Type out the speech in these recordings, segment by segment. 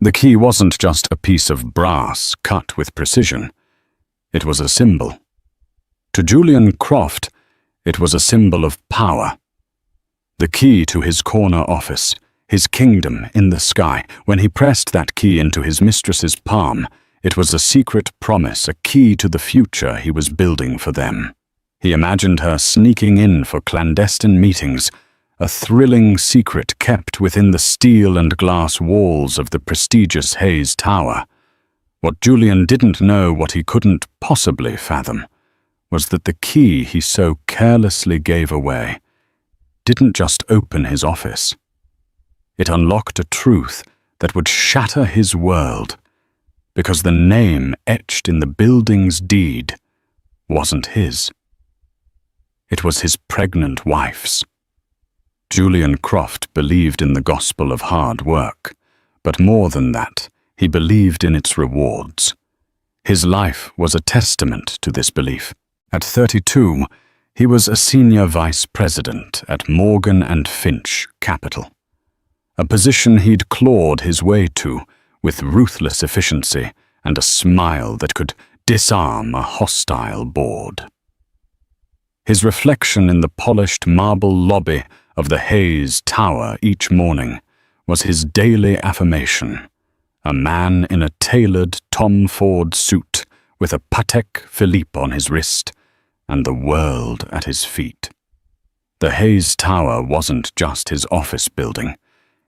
The key wasn't just a piece of brass cut with precision. It was a symbol. To Julian Croft, it was a symbol of power. The key to his corner office, his kingdom in the sky. When he pressed that key into his mistress's palm, it was a secret promise, a key to the future he was building for them. He imagined her sneaking in for clandestine meetings, a thrilling secret kept within the steel and glass walls of the prestigious Hayes Tower. What Julian didn't know, what he couldn't possibly fathom, was that the key he so carelessly gave away didn't just open his office. It unlocked a truth that would shatter his world, because the name etched in the building's deed wasn't his. It was his pregnant wife's. Julian Croft believed in the gospel of hard work, but more than that, he believed in its rewards. His life was a testament to this belief. At 32, he was a senior vice president at Morgan & Finch Capital, a position he'd clawed his way to with ruthless efficiency and a smile that could disarm a hostile board. His reflection in the polished marble lobby of the Hayes Tower each morning was his daily affirmation, a man in a tailored Tom Ford suit with a Patek Philippe on his wrist and the world at his feet. The Hayes Tower wasn't just his office building,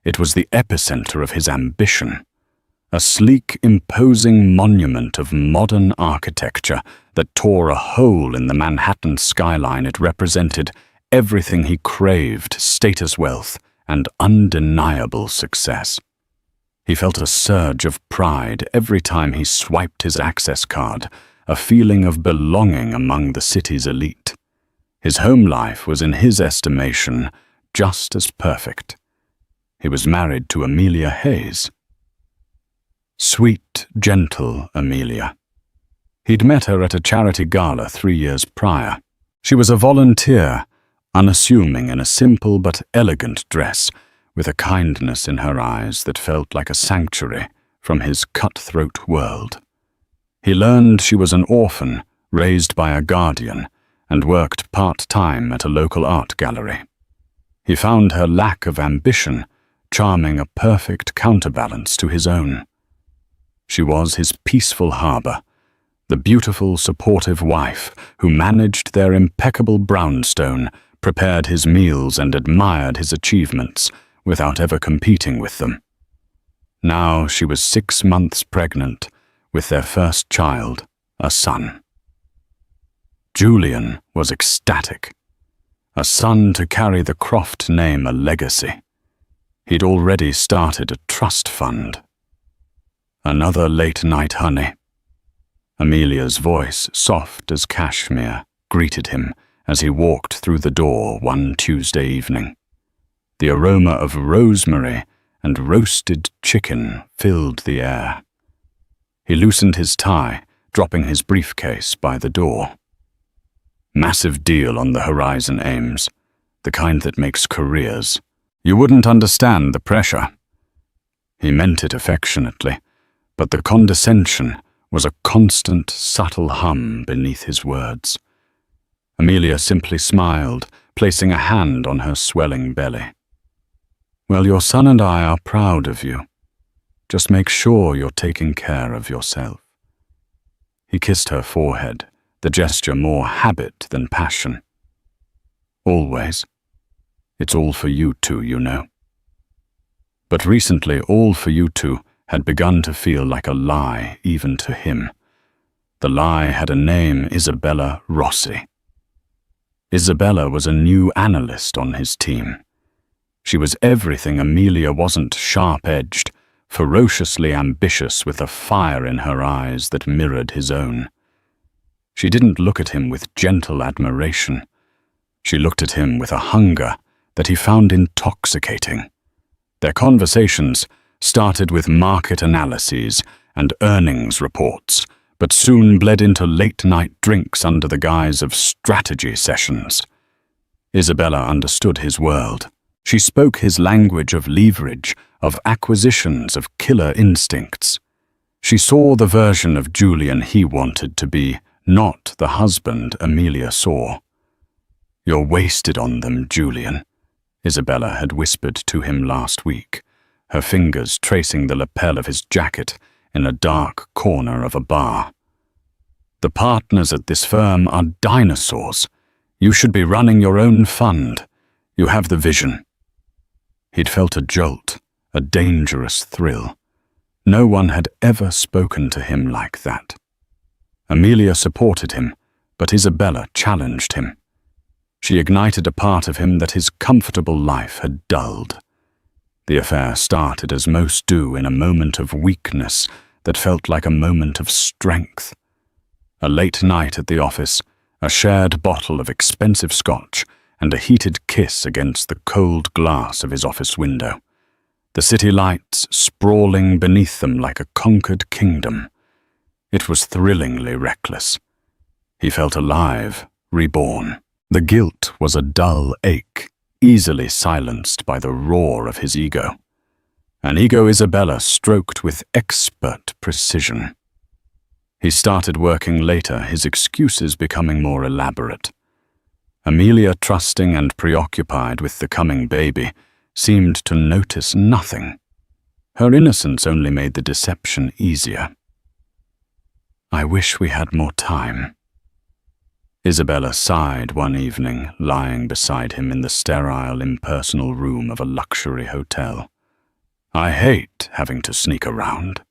it was the epicenter of his ambition, a sleek, imposing monument of modern architecture that tore a hole in the Manhattan skyline. It represented everything he craved: status, wealth, and undeniable success. He felt a surge of pride every time he swiped his access card, a feeling of belonging among the city's elite. His home life was, in his estimation, just as perfect. He was married to Amelia Hayes. Sweet, gentle Amelia. He'd met her at a charity gala 3 years prior. She was a volunteer, unassuming in a simple but elegant dress, with a kindness in her eyes that felt like a sanctuary from his cutthroat world. He learned she was an orphan, raised by a guardian, and worked part-time at a local art gallery. He found her lack of ambition charming, a perfect counterbalance to his own. She was his peaceful harbor, the beautiful, supportive wife who managed their impeccable brownstone, prepared his meals, and admired his achievements without ever competing with them. Now she was 6 months pregnant with their first child, a son. Julian was ecstatic. A son to carry the Croft name, a legacy. He'd already started a trust fund. Another late night, honey. Amelia's voice, soft as cashmere, greeted him as he walked through the door one Tuesday evening. The aroma of rosemary and roasted chicken filled the air. He loosened his tie, dropping his briefcase by the door. Massive deal on the horizon, Ames, the kind that makes careers. You wouldn't understand the pressure. He meant it affectionately, but the condescension was a constant, subtle hum beneath his words. Amelia simply smiled, placing a hand on her swelling belly. Well, your son and I are proud of you. Just make sure you're taking care of yourself. He kissed her forehead, the gesture more habit than passion. Always. It's all for you two, you know. But recently, all for you two had begun to feel like a lie even to him. The lie had a name: Isabella Rossi. Isabella was a new analyst on his team. She was everything Amelia wasn't: sharp-edged, ferociously ambitious, with a fire in her eyes that mirrored his own. She didn't look at him with gentle admiration. She looked at him with a hunger that he found intoxicating. Their conversations started with market analyses and earnings reports, but soon bled into late-night drinks under the guise of strategy sessions. Isabella understood his world. She spoke his language of leverage, of acquisitions, of killer instincts. She saw the version of Julian he wanted to be, not the husband Amelia saw. "You're wasted on them, Julian," Isabella had whispered to him last week, her fingers tracing the lapel of his jacket in a dark corner of a bar. "The partners at this firm are dinosaurs. You should be running your own fund. You have the vision." He'd felt a jolt, a dangerous thrill. No one had ever spoken to him like that. Amelia supported him, but Isabella challenged him. She ignited a part of him that his comfortable life had dulled. The affair started as most do, in a moment of weakness that felt like a moment of strength. A late night at the office, a shared bottle of expensive scotch, and a heated kiss against the cold glass of his office window. The city lights sprawling beneath them like a conquered kingdom. It was thrillingly reckless. He felt alive, reborn. The guilt was a dull ache, easily silenced by the roar of his ego. An ego Isabella stroked with expert precision. He started working later, his excuses becoming more elaborate. Amelia, trusting and preoccupied with the coming baby, seemed to notice nothing. Her innocence only made the deception easier. "I wish we had more time." Isabella sighed one evening, lying beside him in the sterile, impersonal room of a luxury hotel. "I hate having to sneak around."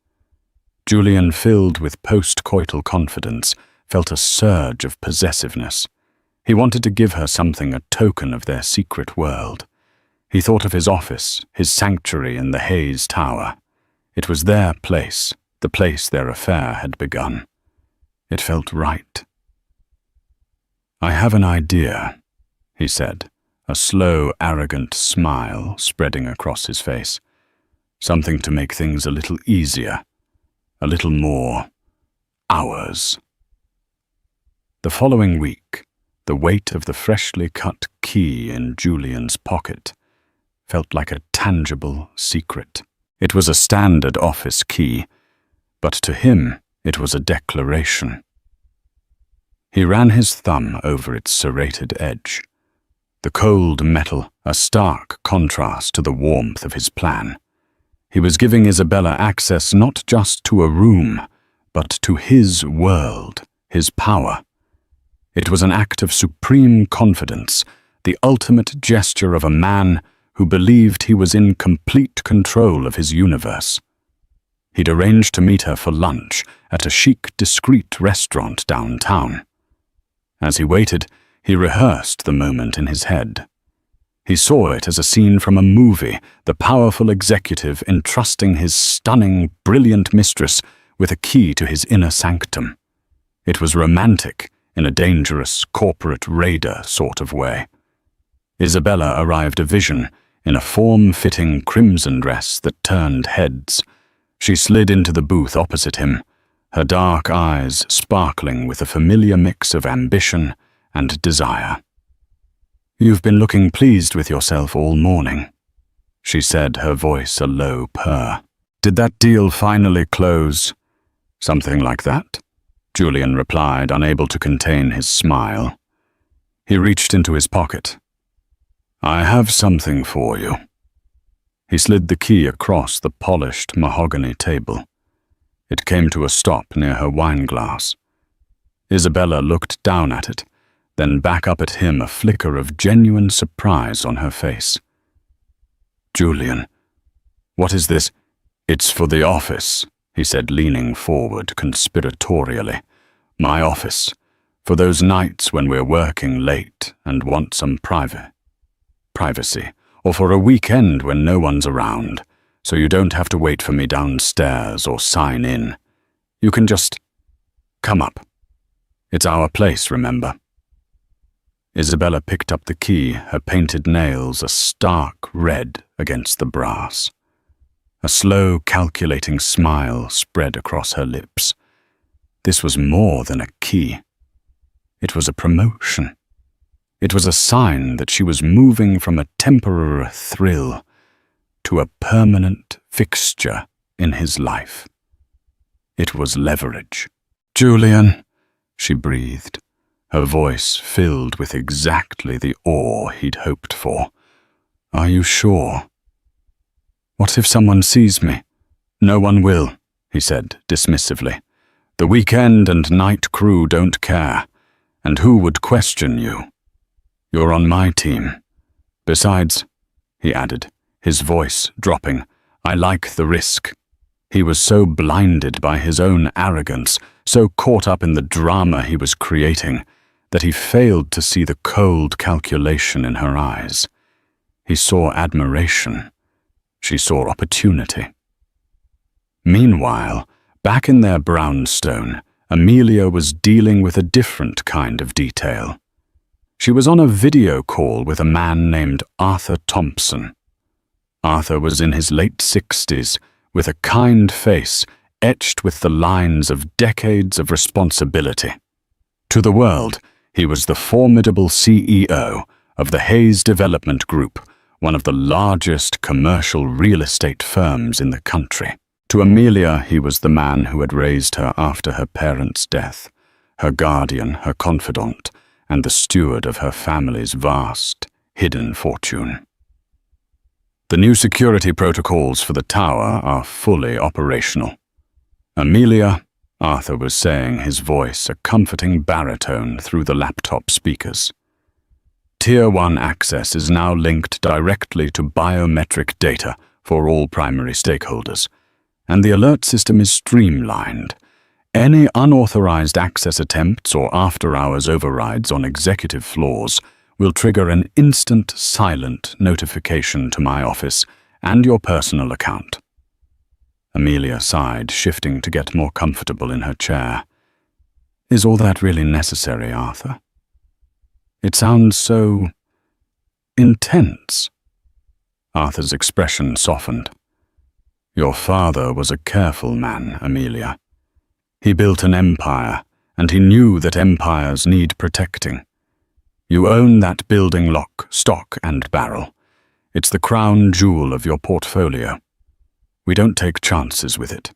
Julian, filled with post-coital confidence, felt a surge of possessiveness. He wanted to give her something, a token of their secret world. He thought of his office, his sanctuary in the Hayes Tower. It was their place, the place their affair had begun. It felt right. "I have an idea," he said, a slow, arrogant smile spreading across his face. "Something to make things a little easier, a little more ours." The following week, the weight of the freshly cut key in Julian's pocket felt like a tangible secret. It was a standard office key, but to him it was a declaration. He ran his thumb over its serrated edge. The cold metal, a stark contrast to the warmth of his plan. He was giving Isabella access not just to a room, but to his world, his power. It was an act of supreme confidence, the ultimate gesture of a man who believed he was in complete control of his universe. He'd arranged to meet her for lunch at a chic, discreet restaurant downtown. As he waited, he rehearsed the moment in his head. He saw it as a scene from a movie, the powerful executive entrusting his stunning, brilliant mistress with a key to his inner sanctum. It was romantic, in a dangerous, corporate raider sort of way. Isabella arrived a vision, in a form-fitting crimson dress that turned heads. She slid into the booth opposite him, her dark eyes sparkling with a familiar mix of ambition and desire. "You've been looking pleased with yourself all morning," she said, her voice a low purr. "Did that deal finally close?" "Something like that," Julian replied, unable to contain his smile. He reached into his pocket. "I have something for you." He slid the key across the polished mahogany table. It came to a stop near her wine glass. Isabella looked down at it, then back up at him, a flicker of genuine surprise on her face. "Julian, what is this?" "It's for the office," he said, leaning forward conspiratorially. "My office, for those nights when we're working late and want some privacy, or for a weekend when no one's around, so you don't have to wait for me downstairs or sign in. You can just come up. It's our place, remember?" Isabella picked up the key, her painted nails a stark red against the brass. A slow, calculating smile spread across her lips. This was more than a key. It was a promotion. It was a sign that she was moving from a temporary thrill to a permanent fixture in his life. It was leverage. "Julian," she breathed, her voice filled with exactly the awe he'd hoped for. "Are you sure?" "What if someone sees me?" "No one will," he said dismissively. "The weekend and night crew don't care, and who would question you? You're on my team. Besides," he added, his voice dropping, "I like the risk." He was so blinded by his own arrogance, so caught up in the drama he was creating, that he failed to see the cold calculation in her eyes. He saw admiration. She saw opportunity. Meanwhile, back in their brownstone, Amelia was dealing with a different kind of detail. She was on a video call with a man named Arthur Thompson. Arthur was in his late 60s, with a kind face etched with the lines of decades of responsibility. To the world, he was the formidable CEO of the Hayes Development Group, one of the largest commercial real estate firms in the country. To Amelia, he was the man who had raised her after her parents' death, her guardian, her confidant, and the steward of her family's vast, hidden fortune. "The new security protocols for the tower are fully operational." "Amelia," Arthur was saying, his voice a comforting baritone through the laptop speakers. "Tier 1 access is now linked directly to biometric data for all primary stakeholders, and the alert system is streamlined. Any unauthorized access attempts or after-hours overrides on executive floors will trigger an instant silent notification to my office and your personal account." Amelia sighed, shifting to get more comfortable in her chair. "Is all that really necessary, Arthur? It sounds so intense." Arthur's expression softened. "Your father was a careful man, Amelia. He built an empire, and he knew that empires need protecting. You own that building lock, stock, and barrel. It's the crown jewel of your portfolio. We don't take chances with it."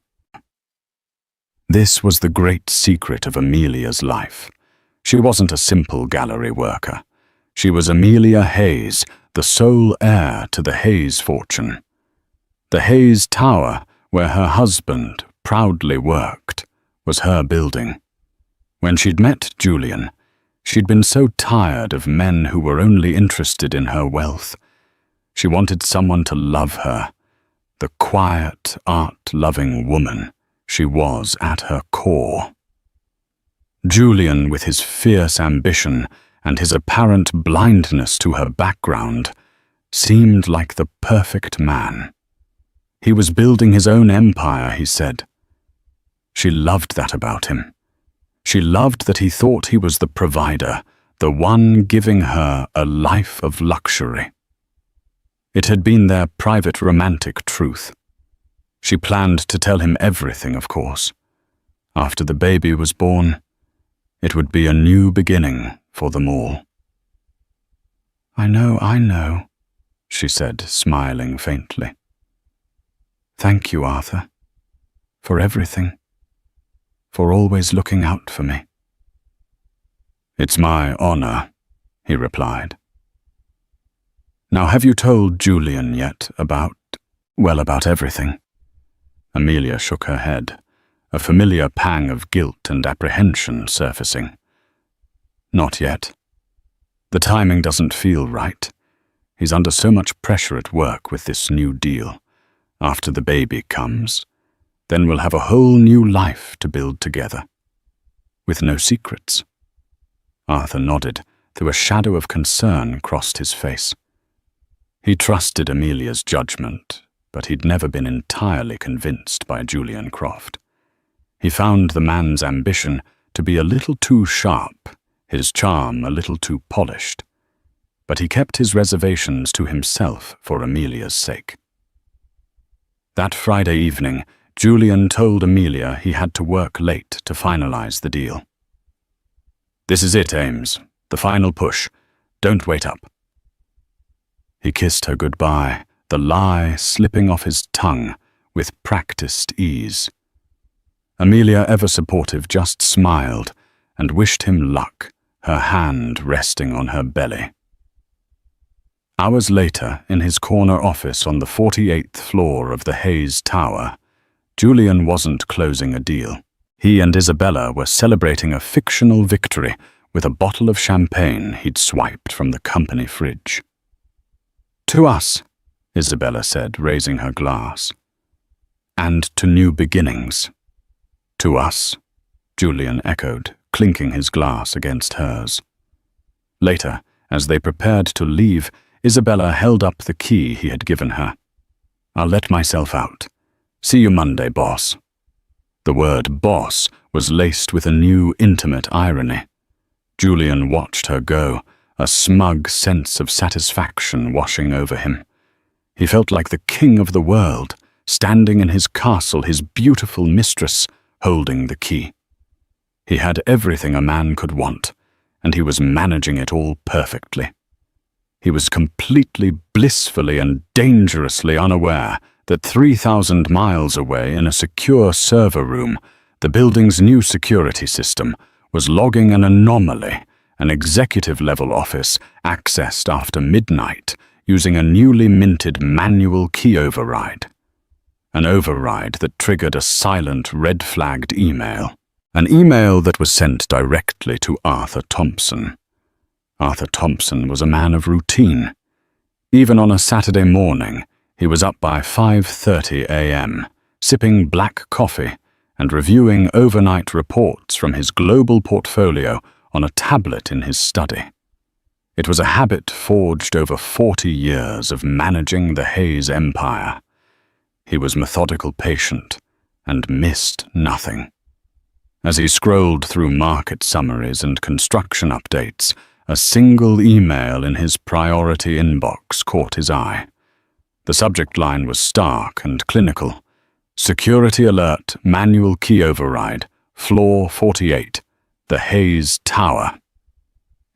This was the great secret of Amelia's life. She wasn't a simple gallery worker. She was Amelia Hayes, the sole heir to the Hayes fortune. The Hayes Tower, where her husband proudly worked, was her building. When she'd met Julian, she'd been so tired of men who were only interested in her wealth. She wanted someone to love her, the quiet, art-loving woman she was at her core. Julian, with his fierce ambition and his apparent blindness to her background, seemed like the perfect man. He was building his own empire, he said. She loved that about him. She loved that he thought he was the provider, the one giving her a life of luxury. It had been their private romantic truth. She planned to tell him everything, of course. After the baby was born, it would be a new beginning for them all. I know, she said, smiling faintly. Thank you, Arthur, for everything, for always looking out for me. It's my honor, he replied. Now, have you told Julian yet about everything? Amelia shook her head, a familiar pang of guilt and apprehension surfacing. Not yet. The timing doesn't feel right. He's under so much pressure at work with this new deal. After the baby comes, then we'll have a whole new life to build together. With no secrets. Arthur nodded, though a shadow of concern crossed his face. He trusted Amelia's judgment, but he'd never been entirely convinced by Julian Croft. He found the man's ambition to be a little too sharp, his charm a little too polished, but he kept his reservations to himself for Amelia's sake. That Friday evening, Julian told Amelia he had to work late to finalize the deal. This is it, Ames. The final push. Don't wait up." He kissed her goodbye, the lie slipping off his tongue with practiced ease. Amelia, ever supportive, just smiled and wished him luck, her hand resting on her belly. Hours later, in his corner office on the 48th floor of the Hayes Tower, Julian wasn't closing a deal. He and Isabella were celebrating a fictional victory with a bottle of champagne he'd swiped from the company fridge. "To us," Isabella said, raising her glass. "And to new beginnings." "To us," Julian echoed, clinking his glass against hers. Later, as they prepared to leave, Isabella held up the key he had given her. "I'll let myself out. See you Monday, boss." The word boss was laced with a new intimate irony. Julian watched her go, a smug sense of satisfaction washing over him. He felt like the king of the world, standing in his castle, his beautiful mistress holding the key. He had everything a man could want, and he was managing it all perfectly. He was completely, blissfully, and dangerously unaware that 3,000 miles away in a secure server room, the building's new security system was logging an anomaly, an executive-level office accessed after midnight using a newly minted manual key override. An override that triggered a silent red-flagged email. An email that was sent directly to Arthur Thompson. Arthur Thompson was a man of routine. Even on a Saturday morning, he was up by 5:30 a.m., sipping black coffee and reviewing overnight reports from his global portfolio on a tablet in his study. It was a habit forged over 40 years of managing the Hayes empire. He was methodical, patient, and missed nothing. As he scrolled through market summaries and construction updates, a single email in his priority inbox caught his eye. The subject line was stark and clinical. "Security alert, manual key override, floor 48, the Hayes Tower."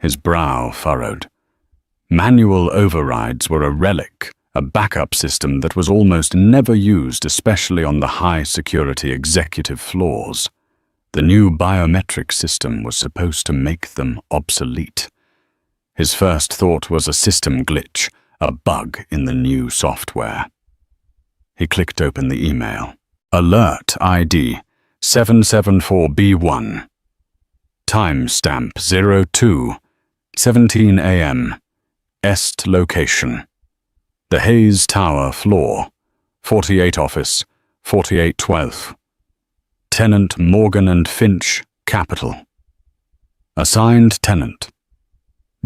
His brow furrowed. Manual overrides were a relic, a backup system that was almost never used, especially on the high-security executive floors. The new biometric system was supposed to make them obsolete. His first thought was a system glitch, a bug in the new software. He clicked open the email. Alert ID 774B1. Timestamp 02:17 a.m. Est location. The Hayes Tower floor. 48 office. 4812. Tenant Morgan and Finch, Capital. Assigned tenant.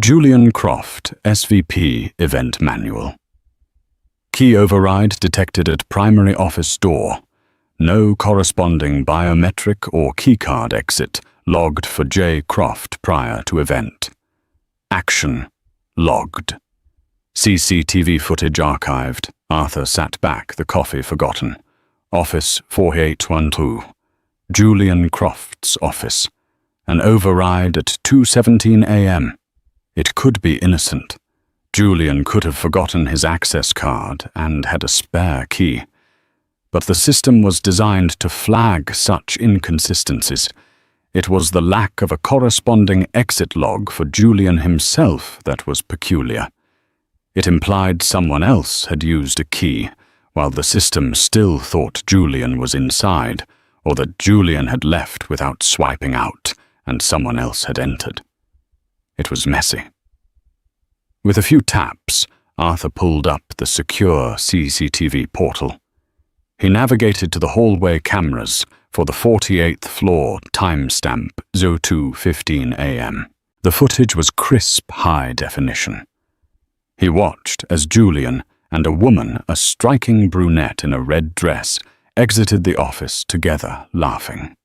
Julian Croft, SVP, Event Manual. Key override detected at primary office door. No corresponding biometric or keycard exit logged for J. Croft prior to event. Action logged. CCTV footage archived. Arthur sat back, the coffee forgotten. Office 4812. Julian Croft's office. An override at 2:17 a.m. It could be innocent. Julian could have forgotten his access card and had a spare key. But the system was designed to flag such inconsistencies. It was the lack of a corresponding exit log for Julian himself that was peculiar. It implied someone else had used a key, while the system still thought Julian was inside, or that Julian had left without swiping out and someone else had entered. It was messy. With a few taps, Arthur pulled up the secure CCTV portal. He navigated to the hallway cameras for the 48th floor, timestamp 02:15 a.m. The footage was crisp high definition. He watched as Julian and a woman, a striking brunette in a red dress, exited the office together, laughing.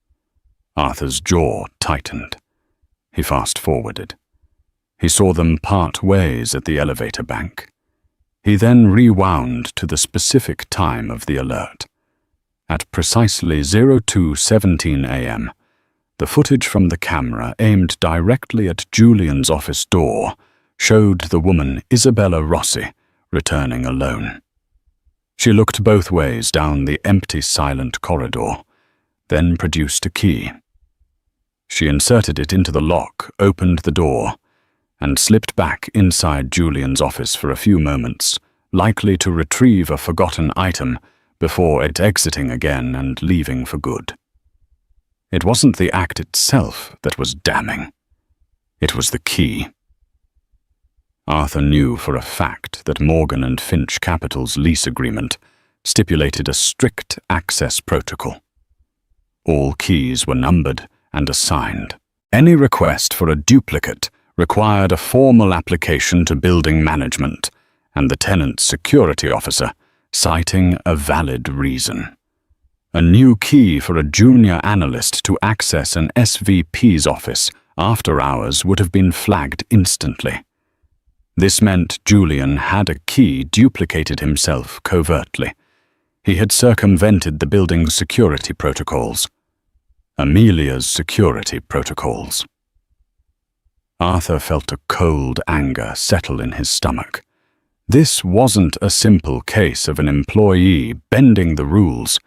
Arthur's jaw tightened. He fast-forwarded. He saw them part ways at the elevator bank. He then rewound to the specific time of the alert. At precisely 02:17 a.m., the footage from the camera aimed directly at Julian's office door showed the woman Isabella Rossi returning alone. She looked both ways down the empty, silent corridor, then produced a key. She inserted it into the lock, opened the door, and slipped back inside Julian's office for a few moments, likely to retrieve a forgotten item before it exiting again and leaving for good. It wasn't the act itself that was damning. It was the key. Arthur knew for a fact that Morgan and Finch Capital's lease agreement stipulated a strict access protocol. All keys were numbered and assigned. Any request for a duplicate required a formal application to building management and the tenant's security officer, citing a valid reason. A new key for a junior analyst to access an SVP's office after hours would have been flagged instantly. This meant Julian had a key duplicated himself covertly. He had circumvented the building's security protocols. Amelia's security protocols. Arthur felt a cold anger settle in his stomach. This wasn't a simple case of an employee bending the rules.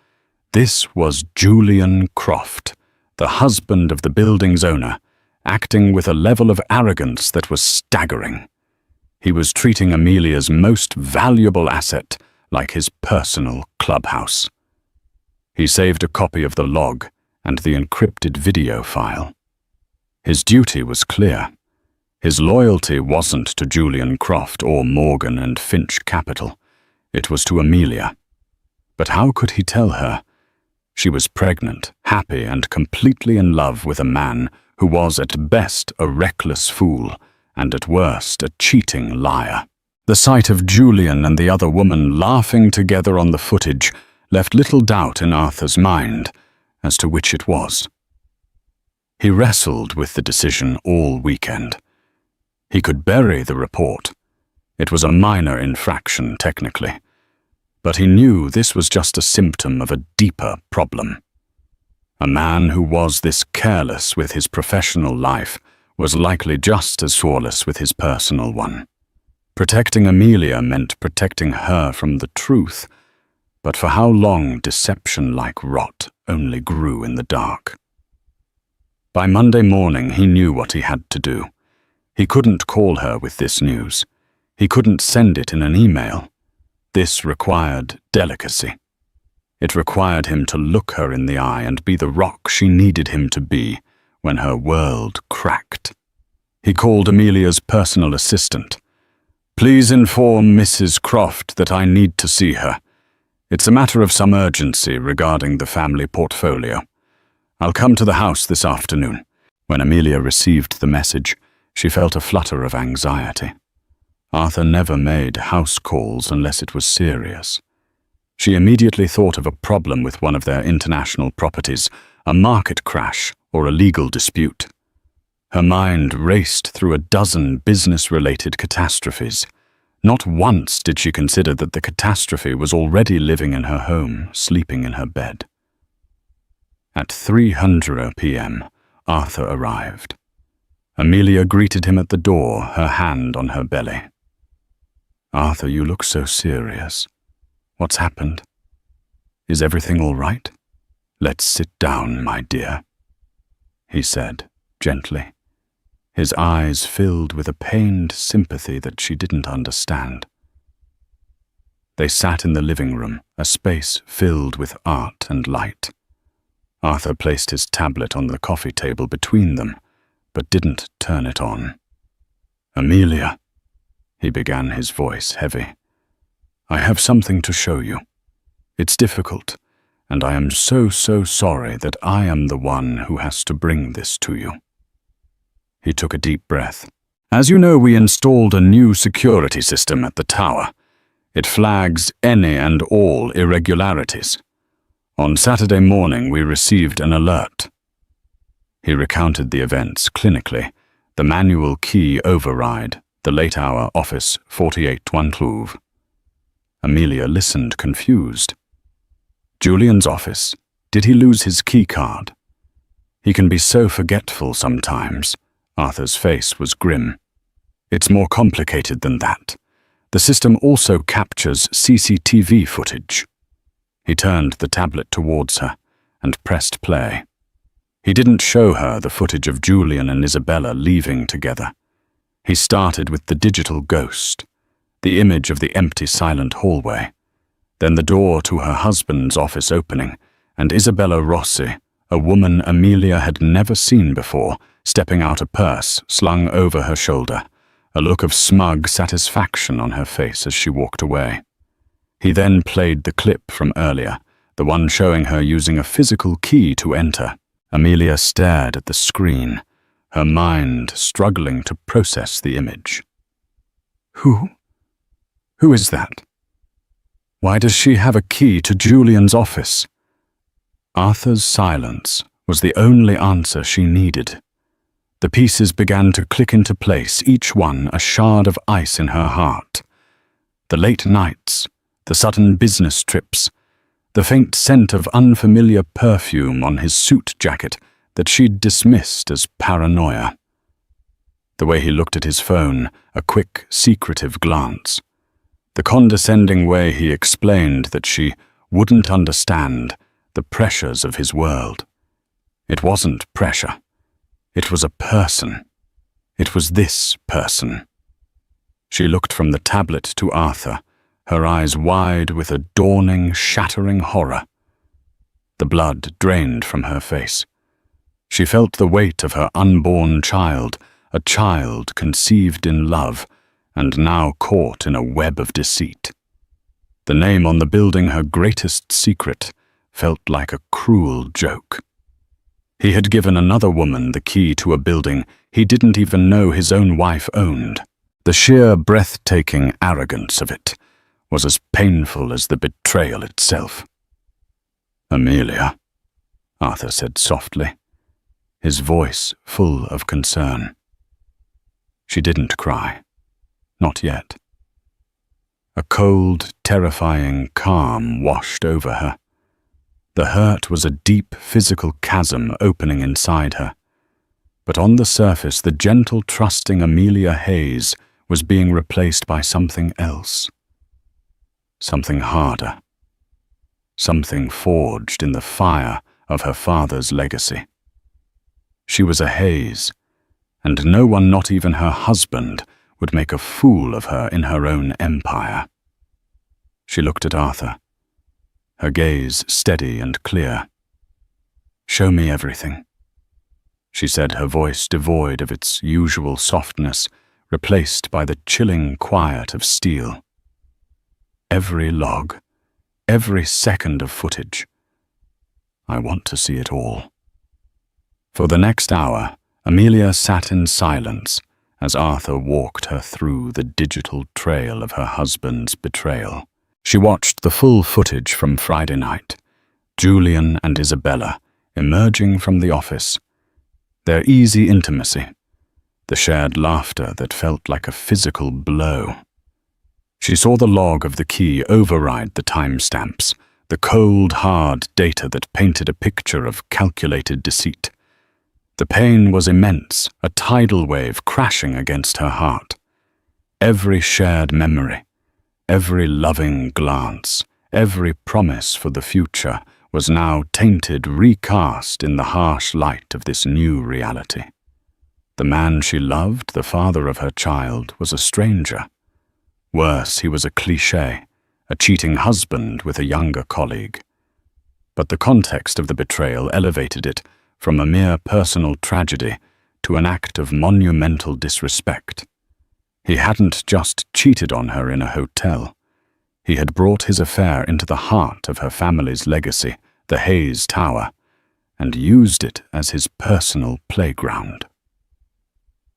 This was Julian Croft, the husband of the building's owner, acting with a level of arrogance that was staggering. He was treating Amelia's most valuable asset like his personal clubhouse. He saved a copy of the log and the encrypted video file. His duty was clear. His loyalty wasn't to Julian Croft or Morgan and Finch Capital. It was to Amelia. But how could he tell her? She was pregnant, happy, and completely in love with a man who was at best a reckless fool and at worst a cheating liar. The sight of Julian and the other woman laughing together on the footage left little doubt in Arthur's mind as to which it was. He wrestled with the decision all weekend. He could bury the report. It was a minor infraction, technically. But he knew this was just a symptom of a deeper problem. A man who was this careless with his professional life was likely just as flawless with his personal one. Protecting Amelia meant protecting her from the truth, but for how long deception like rot only grew in the dark. By Monday morning he knew what he had to do. He couldn't call her with this news. He couldn't send it in an email. This required delicacy. It required him to look her in the eye and be the rock she needed him to be when her world cracked. He called Amelia's personal assistant. "Please inform Mrs. Croft that I need to see her. It's a matter of some urgency regarding the family portfolio. I'll come to the house this afternoon." When Amelia received the message, she felt a flutter of anxiety. Arthur never made house calls unless it was serious. She immediately thought of a problem with one of their international properties, a market crash or a legal dispute. Her mind raced through a dozen business-related catastrophes. Not once did she consider that the catastrophe was already living in her home, sleeping in her bed. At 3:00 p.m., Arthur arrived. Amelia greeted him at the door, her hand on her belly. "Arthur, you look so serious. What's happened? Is everything all right? Let's sit down, my dear," he said, gently. His eyes filled with a pained sympathy that she didn't understand. They sat in the living room, a space filled with art and light. Arthur placed his tablet on the coffee table between them, but didn't turn it on. "Amelia," he began, his voice heavy, "I have something to show you. It's difficult, and I am so sorry that I am the one who has to bring this to you." He took a deep breath. "As you know, we installed a new security system at the tower. It flags any and all irregularities. On Saturday morning, we received an alert." He recounted the events clinically, the manual key override, the late-hour office 4812. Amelia listened confused. Julian's office. Did he lose his key card? He can be so forgetful sometimes. Arthur's face was grim. It's more complicated than that. The system also captures CCTV footage. He turned the tablet towards her and pressed play. He didn't show her the footage of Julian and Isabella leaving together. He started with the digital ghost, the image of the empty, silent hallway, then the door to her husband's office opening, and Isabella Rossi, a woman Amelia had never seen before, stepping out, a purse slung over her shoulder, a look of smug satisfaction on her face as she walked away. He then played the clip from earlier, the one showing her using a physical key to enter. Amelia stared at the screen, her mind struggling to process the image. Who is that? Why does she have a key to Julian's office? Arthur's silence was the only answer she needed. The pieces began to click into place, each one a shard of ice in her heart. The late nights, the sudden business trips, the faint scent of unfamiliar perfume on his suit jacket that she'd dismissed as paranoia. The way he looked at his phone, a quick, secretive glance. The condescending way he explained that she wouldn't understand the pressures of his world. It wasn't pressure. It was a person. It was this person. She looked from the tablet to Arthur, her eyes wide with a dawning, shattering horror. The blood drained from her face. She felt the weight of her unborn child, a child conceived in love, and now caught in a web of deceit. The name on the building, her greatest secret, felt like a cruel joke. He had given another woman the key to a building he didn't even know his own wife owned. The sheer breathtaking arrogance of it was as painful as the betrayal itself. Amelia, Arthur said softly, his voice full of concern. She didn't cry. Not yet. A cold, terrifying calm washed over her. The hurt was a deep physical chasm opening inside her. But on the surface, the gentle, trusting Amelia Hayes was being replaced by something else. Something harder. Something forged in the fire of her father's legacy. She was a Hayes, and no one, not even her husband, would make a fool of her in her own empire. She looked at Arthur, her gaze steady and clear. "Show me everything," she said, her voice devoid of its usual softness, replaced by the chilling quiet of steel. "Every log, every second of footage. I want to see it all." For the next hour, Amelia sat in silence as Arthur walked her through the digital trail of her husband's betrayal. She watched the full footage from Friday night, Julian and Isabella emerging from the office, their easy intimacy, the shared laughter that felt like a physical blow. She saw the log of the key override the timestamps, the cold, hard data that painted a picture of calculated deceit. The pain was immense, a tidal wave crashing against her heart. Every shared memory, every loving glance, every promise for the future was now tainted, recast in the harsh light of this new reality. The man she loved, the father of her child, was a stranger. Worse, he was a cliché, a cheating husband with a younger colleague. But the context of the betrayal elevated it from a mere personal tragedy to an act of monumental disrespect. He hadn't just cheated on her in a hotel. He had brought his affair into the heart of her family's legacy, the Hayes Tower, and used it as his personal playground.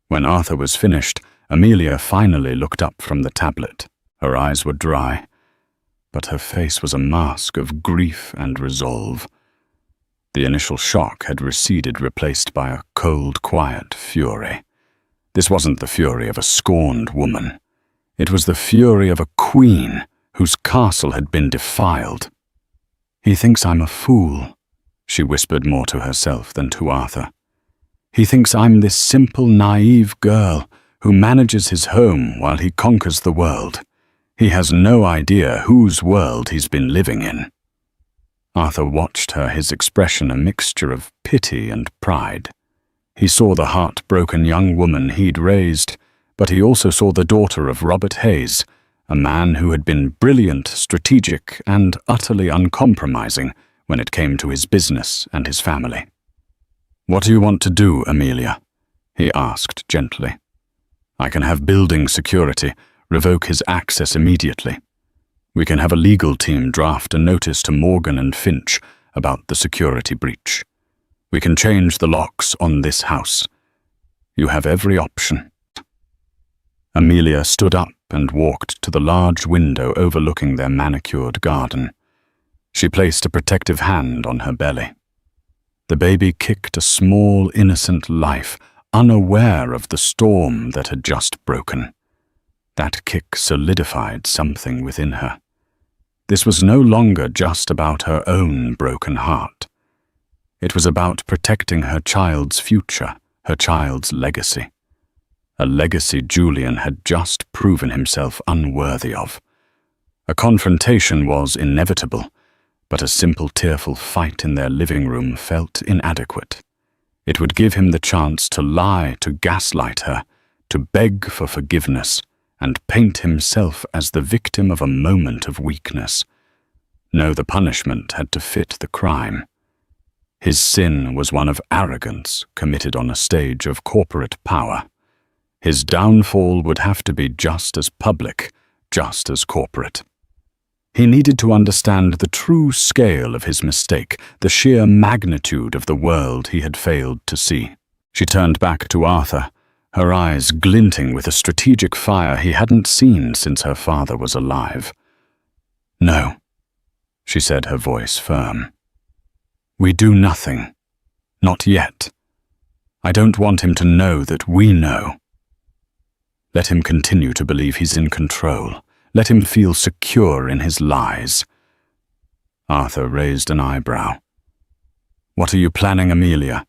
When Arthur was finished, Amelia finally looked up from the tablet. Her eyes were dry, but her face was a mask of grief and resolve. The initial shock had receded, replaced by a cold, quiet fury. This wasn't the fury of a scorned woman. It was the fury of a queen whose castle had been defiled. "He thinks I'm a fool," she whispered more to herself than to Arthur. "He thinks I'm this simple, naive girl who manages his home while he conquers the world. He has no idea whose world he's been living in." Arthur watched her, his expression a mixture of pity and pride. He saw the heartbroken young woman he'd raised, but he also saw the daughter of Robert Hayes, a man who had been brilliant, strategic, and utterly uncompromising when it came to his business and his family. "What do you want to do, Amelia?" he asked gently. "I can have building security, revoke his access immediately. We can have a legal team draft a notice to Morgan and Finch about the security breach. We can change the locks on this house. You have every option." Amelia stood up and walked to the large window overlooking their manicured garden. She placed a protective hand on her belly. The baby kicked a small, innocent life, unaware of the storm that had just broken. That kick solidified something within her. This was no longer just about her own broken heart. It was about protecting her child's future, her child's legacy. A legacy Julian had just proven himself unworthy of. A confrontation was inevitable, but a simple tearful fight in their living room felt inadequate. It would give him the chance to lie, to gaslight her, to beg for forgiveness, and paint himself as the victim of a moment of weakness. No, the punishment had to fit the crime. His sin was one of arrogance committed on a stage of corporate power. His downfall would have to be just as public, just as corporate. He needed to understand the true scale of his mistake, the sheer magnitude of the world he had failed to see. She turned back to Arthur, her eyes glinting with a strategic fire he hadn't seen since her father was alive. "No," she said, her voice firm. "We do nothing. Not yet. I don't want him to know that we know. Let him continue to believe he's in control. Let him feel secure in his lies." Arthur raised an eyebrow. "What are you planning, Amelia?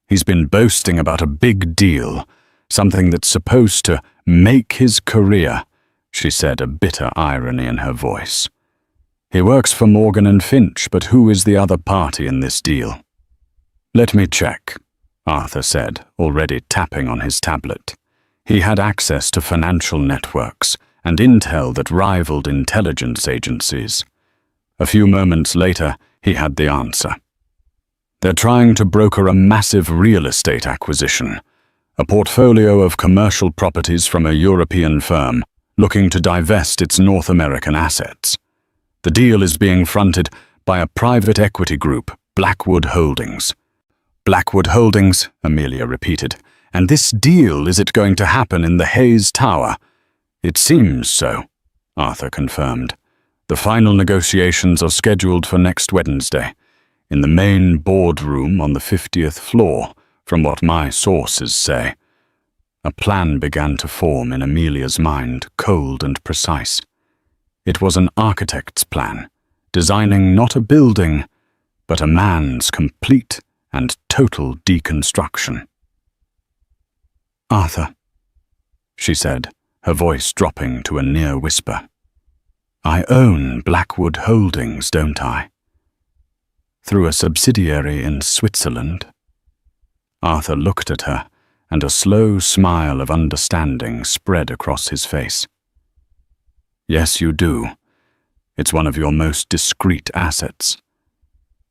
He's been boasting about a big deal, something that's supposed to make his career," she said, a bitter irony in her voice. "He works for Morgan and Finch, but who is the other party in this deal?" "Let me check," Arthur said, already tapping on his tablet. He had access to financial networks and intel that rivaled intelligence agencies. A few moments later, he had the answer. "They're trying to broker a massive real estate acquisition, a portfolio of commercial properties from a European firm looking to divest its North American assets. The deal is being fronted by a private equity group, Blackwood Holdings." "Blackwood Holdings," Amelia repeated. "And this deal, is it going to happen in the Hayes Tower?" "It seems so," Arthur confirmed. "The final negotiations are scheduled for next Wednesday, in the main boardroom on the 50th floor, from what my sources say." A plan began to form in Amelia's mind, cold and precise. It was an architect's plan, designing not a building, but a man's complete and total deconstruction. "Arthur," she said, her voice dropping to a near whisper. "I own Blackwood Holdings, don't I? Through a subsidiary in Switzerland?" Arthur looked at her, and a slow smile of understanding spread across his face. "Yes, you do. It's one of your most discreet assets.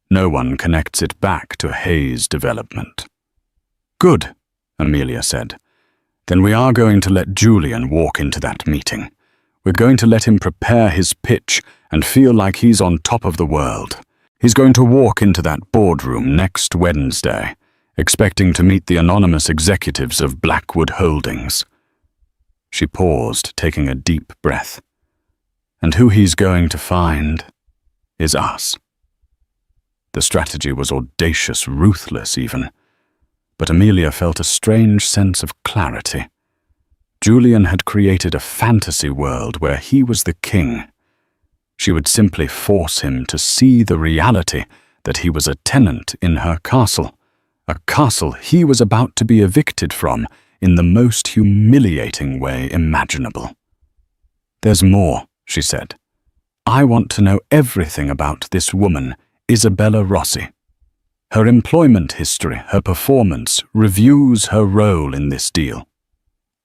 No one connects it back to Hayes' development." "Good," Amelia said. "Then we are going to let Julian walk into that meeting. We're going to let him prepare his pitch and feel like he's on top of the world. He's going to walk into that boardroom next Wednesday, expecting to meet the anonymous executives of Blackwood Holdings." She paused, taking a deep breath. "And who he's going to find is us." The strategy was audacious, ruthless even, but Amelia felt a strange sense of clarity. Julian had created a fantasy world where he was the king. She would simply force him to see the reality that he was a tenant in her castle, a castle he was about to be evicted from in the most humiliating way imaginable. "There's more," she said. "I want to know everything about this woman, Isabella Rossi. Her employment history, her performance, reviews her role in this deal.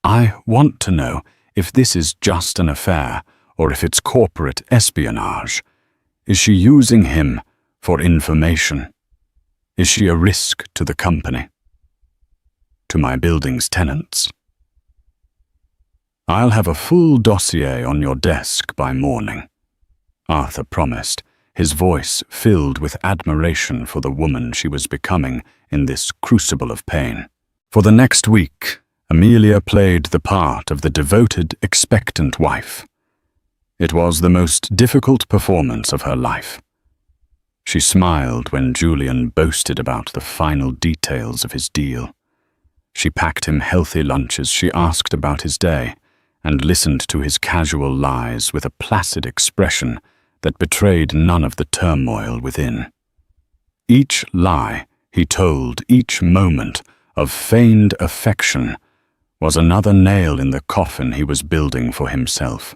I want to know if this is just an affair or if it's corporate espionage. Is she using him for information? Is she a risk to the company? To my building's tenants? I'll have a full dossier on your desk by morning," Arthur promised, his voice filled with admiration for the woman she was becoming in this crucible of pain. For the next week, Amelia played the part of the devoted, expectant wife. It was the most difficult performance of her life. She smiled when Julian boasted about the final details of his deal. She packed him healthy lunches, she asked about his day, and listened to his casual lies with a placid expression that betrayed none of the turmoil within. Each lie he told, each moment of feigned affection, was another nail in the coffin he was building for himself.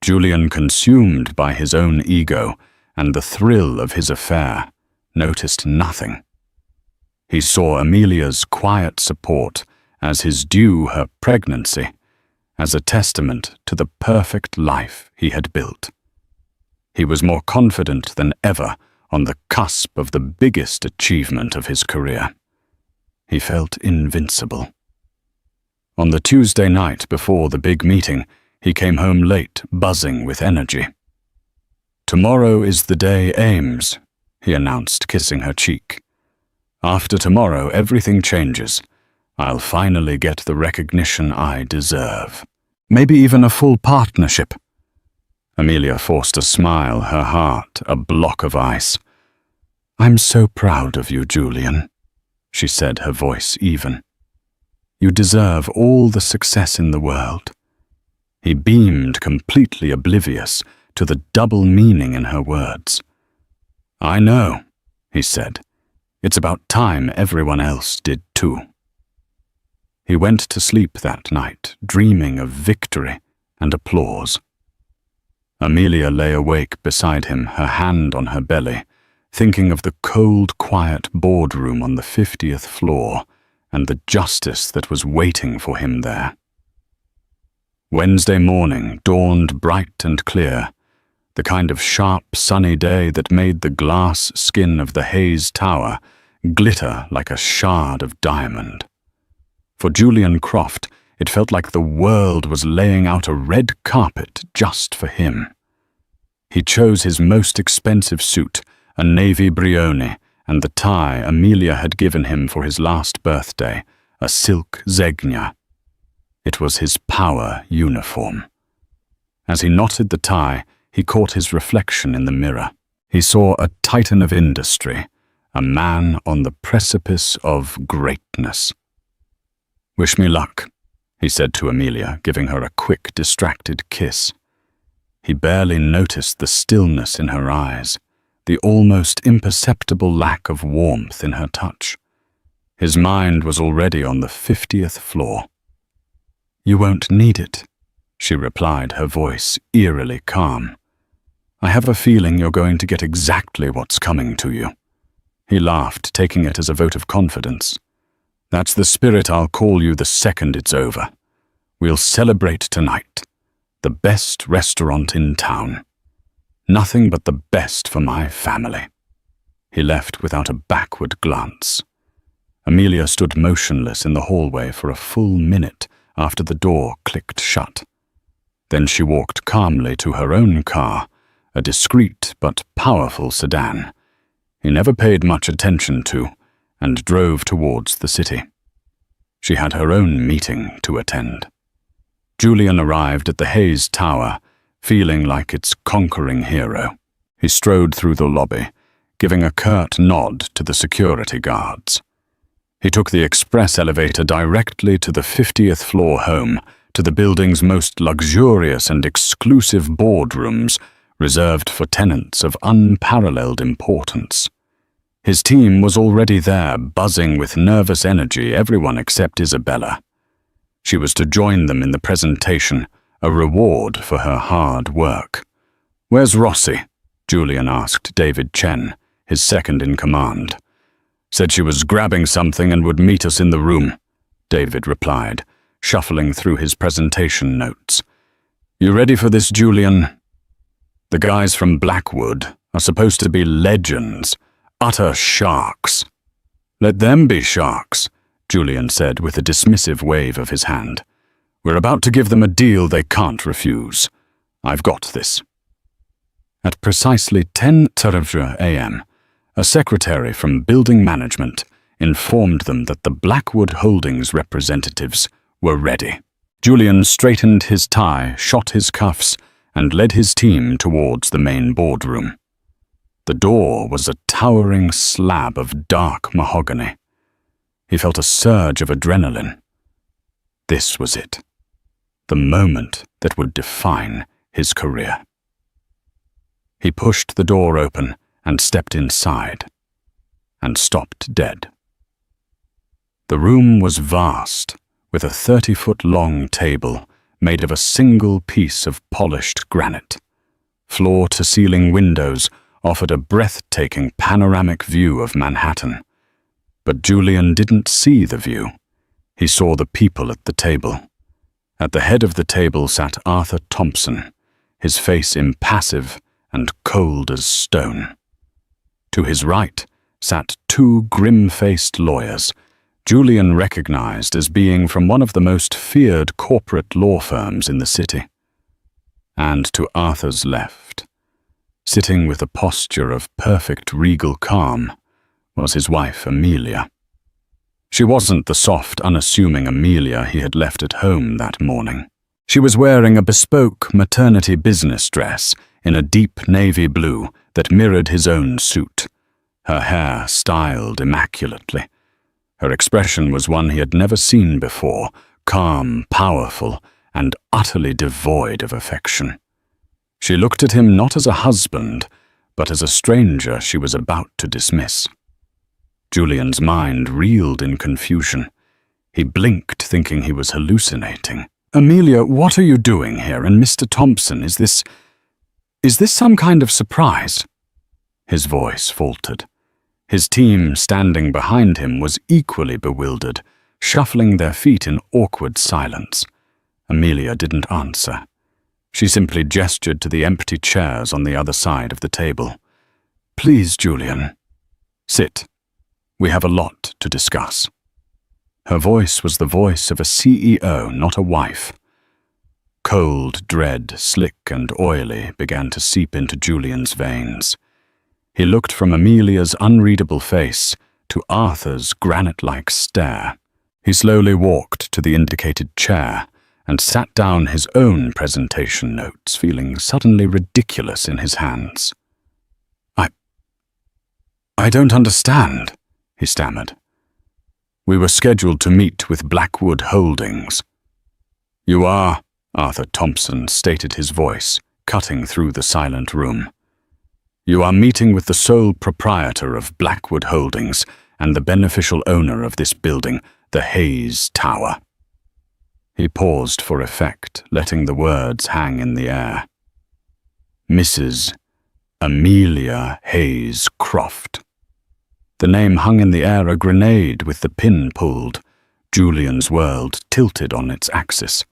Julian, consumed by his own ego and the thrill of his affair, noticed nothing. He saw Amelia's quiet support as his due, her pregnancy, as a testament to the perfect life he had built. He was more confident than ever on the cusp of the biggest achievement of his career. He felt invincible. On the Tuesday night before the big meeting, he came home late, buzzing with energy. "Tomorrow is the day, Ames," he announced, kissing her cheek. "After tomorrow, everything changes. I'll finally get the recognition I deserve. Maybe even a full partnership." Amelia forced a smile, her heart a block of ice. "I'm so proud of you, Julian," she said, her voice even. "You deserve all the success in the world." He beamed, completely oblivious to the double meaning in her words. "I know," he said. "It's about time everyone else did too." He went to sleep that night, dreaming of victory and applause. Amelia lay awake beside him, her hand on her belly, thinking of the cold, quiet boardroom on the 50th floor and the justice that was waiting for him there. Wednesday morning dawned bright and clear, the kind of sharp, sunny day that made the glass skin of the Hayes Tower glitter like a shard of diamond. For Julian Croft, it felt like the world was laying out a red carpet just for him. He chose his most expensive suit, a navy brioni, and the tie Amelia had given him for his last birthday, a silk zegna. It was his power uniform. As he knotted the tie, he caught his reflection in the mirror. He saw a titan of industry, a man on the precipice of greatness. "Wish me luck," he said to Amelia, giving her a quick, distracted kiss. He barely noticed the stillness in her eyes, the almost imperceptible lack of warmth in her touch. His mind was already on the 50th floor. "You won't need it," she replied, her voice eerily calm. "I have a feeling you're going to get exactly what's coming to you." He laughed, taking it as a vote of confidence. "That's the spirit I'll call you the second it's over. We'll celebrate tonight. The best restaurant in town. Nothing but the best for my family." He left without a backward glance. Amelia stood motionless in the hallway for a full minute after the door clicked shut. Then she walked calmly to her own car, a discreet but powerful sedan he never paid much attention to, and drove towards the city. She had her own meeting to attend. Julian arrived at the Hayes Tower, feeling like its conquering hero. He strode through the lobby, giving a curt nod to the security guards. He took the express elevator directly to the 50th floor home, to the building's most luxurious and exclusive boardrooms, reserved for tenants of unparalleled importance. His team was already there, buzzing with nervous energy, everyone except Isabella. She was to join them in the presentation, a reward for her hard work. "Where's Rossi?" Julian asked David Chen, his second-in-command. "Said she was grabbing something and would meet us in the room," David replied, shuffling through his presentation notes. "You ready for this, Julian? The guys from Blackwood are supposed to be legends, utter sharks." "Let them be sharks," Julian said with a dismissive wave of his hand. "We're about to give them a deal they can't refuse. I've got this." At precisely 10:30 a.m., a secretary from building management informed them that the Blackwood Holdings representatives were ready. Julian straightened his tie, shot his cuffs, and led his team towards the main boardroom. The door was a towering slab of dark mahogany. He felt a surge of adrenaline. This was it, the moment that would define his career. He pushed the door open and stepped inside, and stopped dead. The room was vast, with a 30-foot-long table made of a single piece of polished granite. Floor-to-ceiling windows offered a breathtaking panoramic view of Manhattan. But Julian didn't see the view. He saw the people at the table. At the head of the table sat Arthur Thompson, his face impassive and cold as stone. To his right sat two grim-faced lawyers, Julian recognized as being from one of the most feared corporate law firms in the city. And to Arthur's left, sitting with a posture of perfect regal calm, was his wife Amelia. She wasn't the soft, unassuming Amelia he had left at home that morning. She was wearing a bespoke maternity business dress in a deep navy blue that mirrored his own suit, her hair styled immaculately. Her expression was one he had never seen before, calm, powerful, and utterly devoid of affection. She looked at him not as a husband, but as a stranger she was about to dismiss. Julian's mind reeled in confusion. He blinked, thinking he was hallucinating. "Amelia, what are you doing here? And Mr. Thompson, is this some kind of surprise?" His voice faltered. His team standing behind him was equally bewildered, shuffling their feet in awkward silence. Amelia didn't answer. She simply gestured to the empty chairs on the other side of the table. "Please, Julian, sit. We have a lot to discuss." Her voice was the voice of a CEO, not a wife. Cold dread, slick and oily, began to seep into Julian's veins. He looked from Amelia's unreadable face to Arthur's granite-like stare. He slowly walked to the indicated chair and sat down his own presentation notes, feeling suddenly ridiculous in his hands. I don't understand," he stammered. "We were scheduled to meet with Blackwood Holdings." "You are," Arthur Thompson stated, his voice cutting through the silent room. "You are meeting with the sole proprietor of Blackwood Holdings and the beneficial owner of this building, the Hayes Tower." He paused for effect, letting the words hang in the air. "Mrs. Amelia Hayes Croft." The name hung in the air, a grenade with the pin pulled. Julian's world tilted on its axis.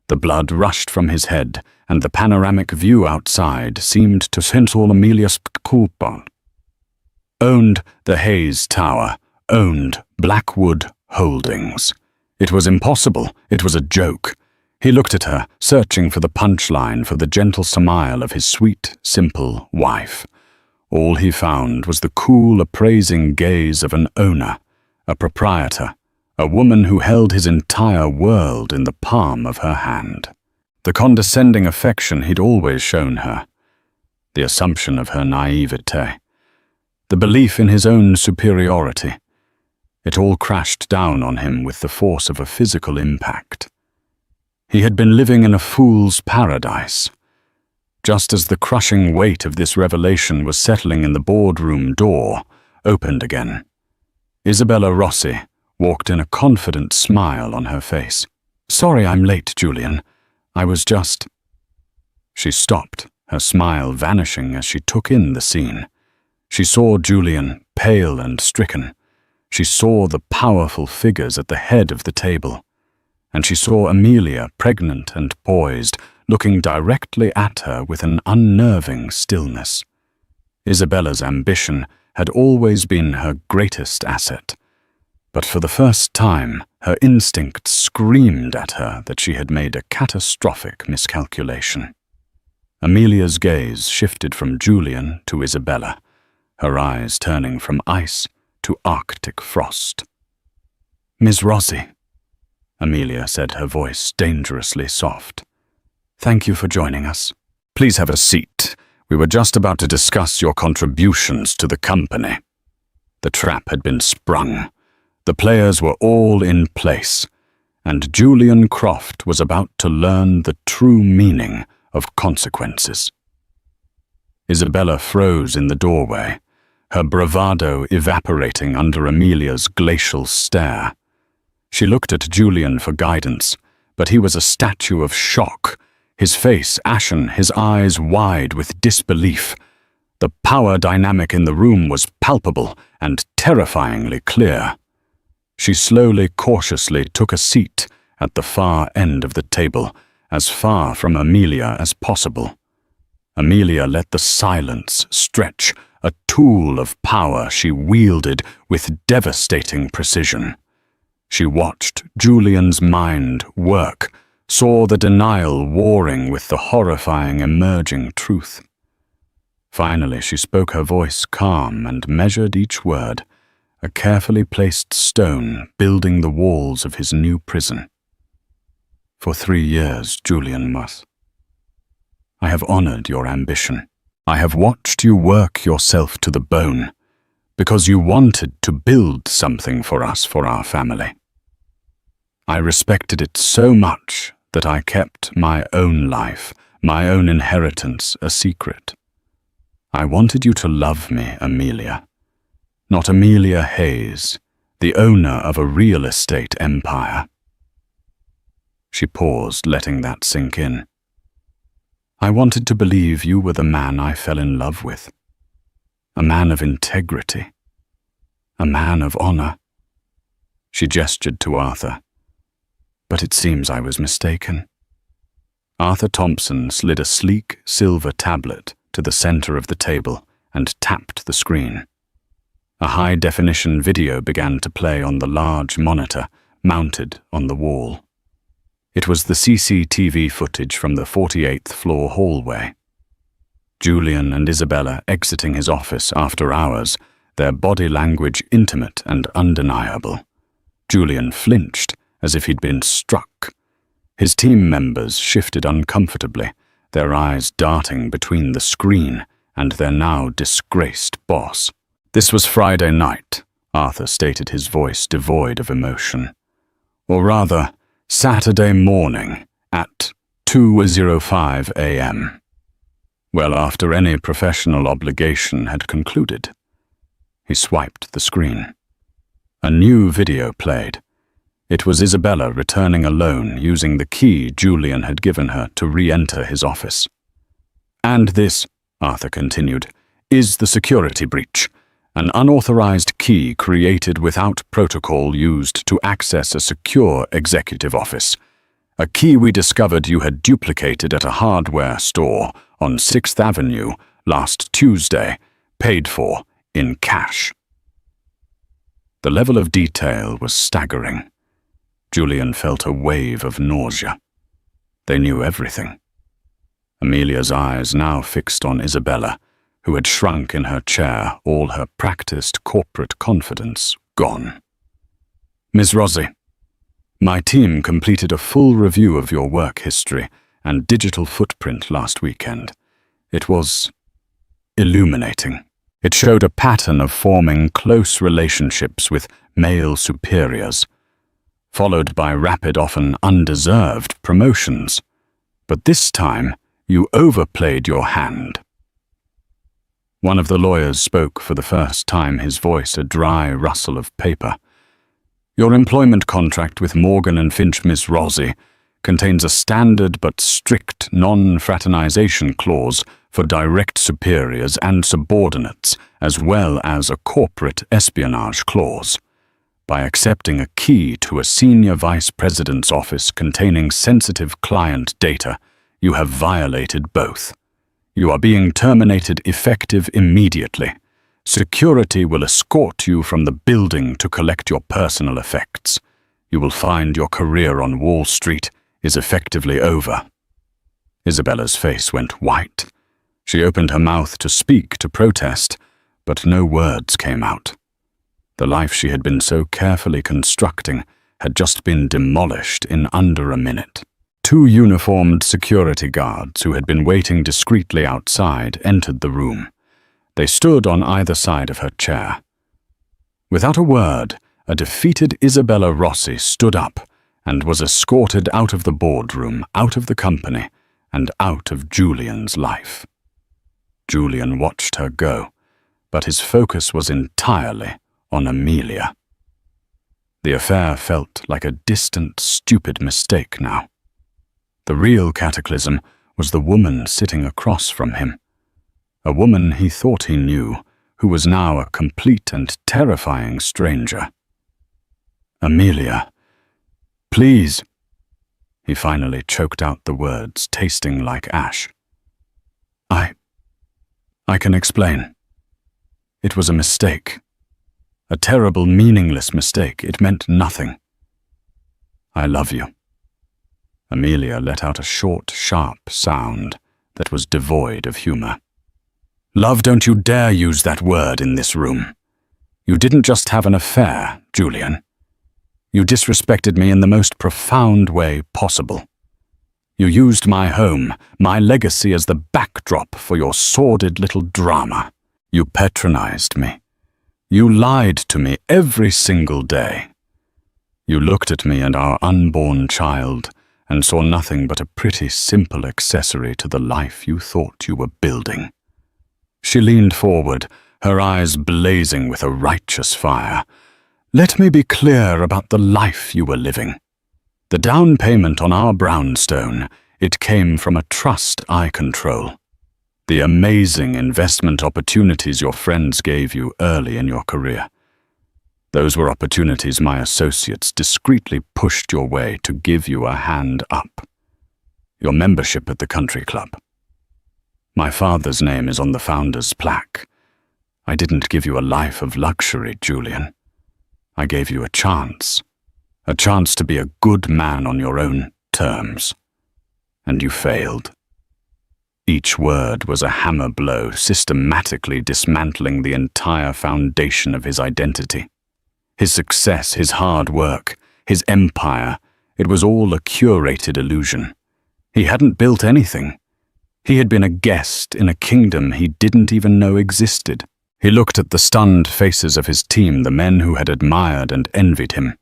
The blood rushed from his head, and the panoramic view outside seemed to sense all Amelia's culpa. Owned the Hayes Tower, owned Blackwood Holdings. It was impossible, it was a joke. He looked at her, searching for the punchline, for the gentle smile of his sweet, simple wife. All he found was the cool, appraising gaze of an owner, a proprietor, a woman who held his entire world in the palm of her hand. The condescending affection he'd always shown her, the assumption of her naivete, the belief in his own superiority. It all crashed down on him with the force of a physical impact. He had been living in a fool's paradise. Just as the crushing weight of this revelation was settling in, the boardroom door opened again. Isabella Rossi walked in, a confident smile on her face. Sorry I'm late, Julian. I was just—" She stopped, her smile vanishing as she took in the scene. She saw Julian, pale and stricken. She saw the powerful figures at the head of the table. And she saw Amelia, pregnant and poised, looking directly at her with an unnerving stillness. Isabella's ambition had always been her greatest asset, but for the first time her instinct screamed at her that she had made a catastrophic miscalculation. Amelia's gaze shifted from Julian to Isabella, her eyes turning from ice to Arctic frost. "Miss Rossi," Amelia said, her voice dangerously soft. "Thank you for joining us. Please have a seat. We were just about to discuss your contributions to the company." The trap had been sprung. The players were all in place, and Julian Croft was about to learn the true meaning of consequences. Isabella froze in the doorway, her bravado evaporating under Amelia's glacial stare. She looked at Julian for guidance, but he was a statue of shock, his face ashen, his eyes wide with disbelief. The power dynamic in the room was palpable and terrifyingly clear. She slowly, cautiously took a seat at the far end of the table, as far from Amelia as possible. Amelia let the silence stretch, a tool of power she wielded with devastating precision. She watched Julian's mind work, saw the denial warring with the horrifying emerging truth. Finally, she spoke, her voice calm and measured each word, a carefully placed stone building the walls of his new prison. "For 3 years, Julian Muth, I have honored your ambition. I have watched you work yourself to the bone, because you wanted to build something for us, for our family. I respected it so much that I kept my own life, my own inheritance, a secret. I wanted you to love me, Amelia. Not Amelia Hayes, the owner of a real estate empire." She paused, letting that sink in. "I wanted to believe you were the man I fell in love with. A man of integrity. A man of honor." She gestured to Arthur. "But it seems I was mistaken." Arthur Thompson slid a sleek silver tablet to the center of the table and tapped the screen. A high-definition video began to play on the large monitor mounted on the wall. It was the CCTV footage from the 48th floor hallway. Julian and Isabella exiting his office after hours, their body language intimate and undeniable. Julian flinched as if he'd been struck. His team members shifted uncomfortably, their eyes darting between the screen and their now disgraced boss. "This was Friday night," Arthur stated, his voice devoid of emotion. "Or rather, Saturday morning at 2:05 a.m. Well, after any professional obligation had concluded." He swiped the screen. A new video played. It was Isabella returning alone, using the key Julian had given her to re-enter his office. "And this," Arthur continued, "is the security breach. An unauthorized key created without protocol used to access a secure executive office. A key we discovered you had duplicated at a hardware store on 6th Avenue last Tuesday, paid for in cash." The level of detail was staggering. Julian felt a wave of nausea. They knew everything. Amelia's eyes now fixed on Isabella, who had shrunk in her chair, all her practiced corporate confidence gone. "Ms. Rossi, my team completed a full review of your work history and digital footprint last weekend. It was illuminating. It showed a pattern of forming close relationships with male superiors, followed by rapid, often undeserved promotions. But this time, you overplayed your hand." One of the lawyers spoke for the first time, his voice a dry rustle of paper. Your employment contract with Morgan and Finch Miss Rosie contains a standard but strict non-fraternization clause for direct superiors and subordinates, as well as a corporate espionage clause. By accepting a key to a senior vice president's office containing sensitive client data, you have violated both. You are being terminated effective immediately. Security will escort you from the building to collect your personal effects. You will find your career on Wall Street is effectively over. Isabella's face went white. She opened her mouth to speak, to protest, but no words came out. The life she had been so carefully constructing had just been demolished in under a minute. Two uniformed security guards who had been waiting discreetly outside entered the room. They stood on either side of her chair. Without a word, a defeated Isabella Rossi stood up and was escorted out of the boardroom, out of the company, and out of Julian's life. Julian watched her go, but his focus was entirely on Amelia. The affair felt like a distant, stupid mistake now. The real cataclysm was the woman sitting across from him. A woman he thought he knew, who was now a complete and terrifying stranger. Amelia, please. He finally choked out the words, tasting like ash. I can explain. It was a mistake. A terrible, meaningless mistake. It meant nothing. I love you. Amelia let out a short, sharp sound that was devoid of humor. Love, don't you dare use that word in this room. You didn't just have an affair, Julian. You disrespected me in the most profound way possible. You used my home, my legacy as the backdrop for your sordid little drama. You patronized me. You lied to me every single day. You looked at me and our unborn child and saw nothing but a pretty simple accessory to the life you thought you were building. She leaned forward, her eyes blazing with a righteous fire. Let me be clear about the life you were living. The down payment on our brownstone, it came from a trust I control. The amazing investment opportunities your friends gave you early in your career. Those were opportunities my associates discreetly pushed your way to give you a hand up. Your membership at the country club. My father's name is on the founder's plaque. I didn't give you a life of luxury, Julian. I gave you a chance to be a good man on your own terms. And you failed. Each word was a hammer blow, systematically dismantling the entire foundation of his identity. His success, his hard work, his empire, it was all a curated illusion. He hadn't built anything. He had been a guest in a kingdom he didn't even know existed. He looked at the stunned faces of his team, the men who had admired and envied him.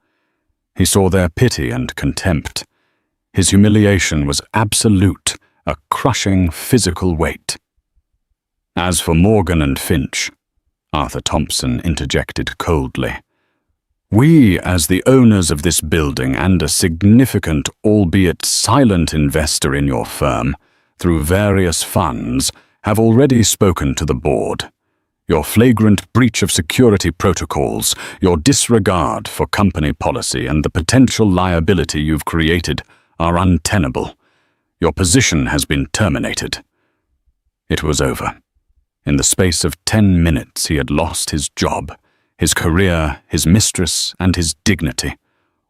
He saw their pity and contempt. His humiliation was absolute, a crushing physical weight. As for Morgan and Finch, Arthur Thompson interjected coldly, we, as the owners of this building and a significant, albeit silent investor in your firm, through various funds, have already spoken to the board. Your flagrant breach of security protocols, your disregard for company policy, and the potential liability you've created are untenable. Your position has been terminated. It was over. In the space of 10 minutes, he had lost his job, his career, his mistress, and his dignity.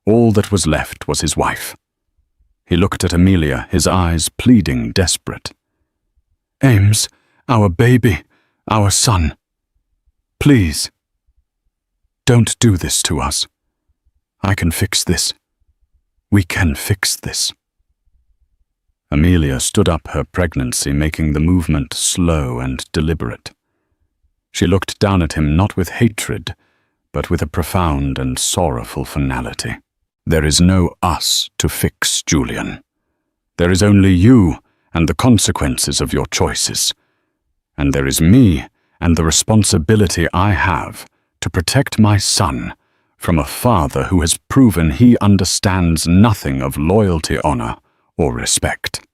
All that was left was his wife. He looked at Amelia, his eyes pleading, desperate. Ames, our baby, our son. Please, don't do this to us. I can fix this. We can fix this. Amelia stood up, her pregnancy making the movement slow and deliberate. She looked down at him not with hatred, but with a profound and sorrowful finality. There is no us to fix, Julian. There is only you and the consequences of your choices. And there is me and the responsibility I have to protect my son from a father who has proven he understands nothing of loyalty, honor, or respect.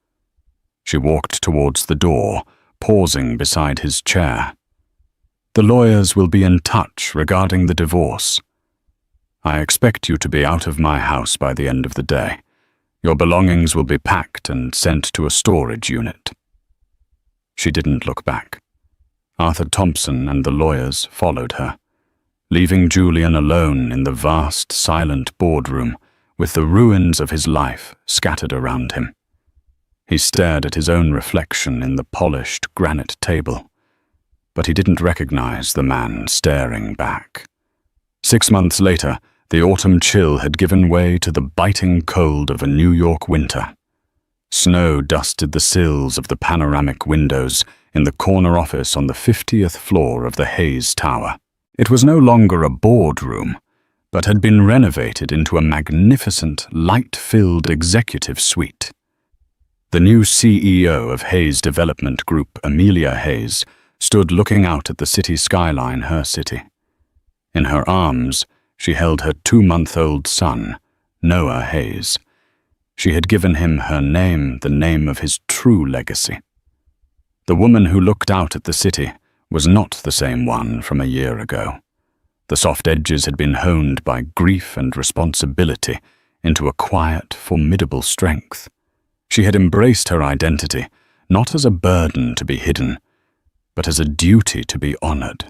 She walked towards the door, pausing beside his chair. The lawyers will be in touch regarding the divorce. I expect you to be out of my house by the end of the day. Your belongings will be packed and sent to a storage unit. She didn't look back. Arthur Thompson and the lawyers followed her, leaving Julian alone in the vast, silent boardroom with the ruins of his life scattered around him. He stared at his own reflection in the polished granite table, but he didn't recognize the man staring back. 6 months later, the autumn chill had given way to the biting cold of a New York winter. Snow dusted the sills of the panoramic windows in the corner office on the 50th floor of the Hayes Tower. It was no longer a boardroom, but had been renovated into a magnificent, light-filled executive suite. The new CEO of Hayes Development Group, Amelia Hayes, stood looking out at the city skyline, her city. In her arms, she held her 2-month-old son, Noah Hayes. She had given him her name, the name of his true legacy. The woman who looked out at the city was not the same one from a year ago. The soft edges had been honed by grief and responsibility into a quiet, formidable strength. She had embraced her identity, not as a burden to be hidden, but as a duty to be honored.